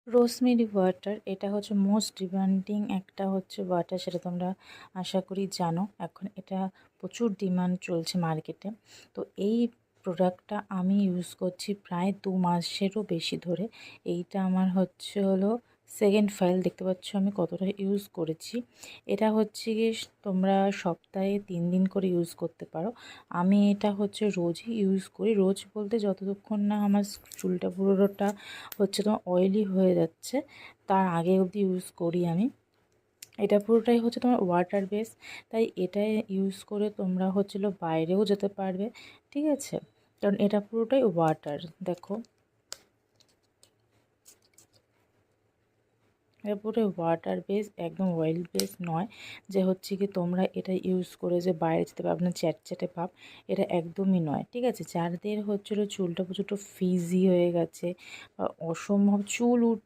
Rosemary water এটা হচ্ছে most demanding একটা হচ্ছে ওয়াটার, সেটা তোমরা আশা করি জানো। এখন এটা প্রচুর ডিমান্ড চলছে মার্কেটে। তো এই প্রোডাক্টটা আমি ইউজ করছি প্রায় 2 মাসেরও বেশি ধরে। এইটা আমার হচ্ছে হলো সেকেন্ড ফাইল। দেখতে পাচ্ছ আমি কতটা ইউজ করেছি। এটা হচ্ছে গিয়ে তোমরা সপ্তাহে 3 দিন করে ইউজ করতে পারো। আমি এটা হচ্ছে রোজই ইউজ করি। রোজ বলতে যতক্ষণ না আমার চুলটা পুরোটা হচ্ছে তোমার অয়েলি হয়ে যাচ্ছে তার আগে অবধি ইউজ করি আমি। এটা পুরোটাই হচ্ছে তোমার ওয়াটার বেস, তাই এটা ইউজ করে তোমরা হচ্ছিল বাইরেও যেতে পারবে, ঠিক আছে? কারণ এটা পুরোটাই ওয়াটার। দেখো এটা পুরো ওয়াটার বেস, একদম অয়েল বেস নয় যে হচ্ছে কি তোমরা এটা ইউজ করে যে বাইরে যেতে পারবে না চ্যাটচ্যাটে ভাব, এটা একদমই নয়, ঠিক আছে? যাদের হচ্ছিলো চুলটা প্রচুর ফ্রিজি হয়ে গেছে বা অসম্ভব চুল উঠছে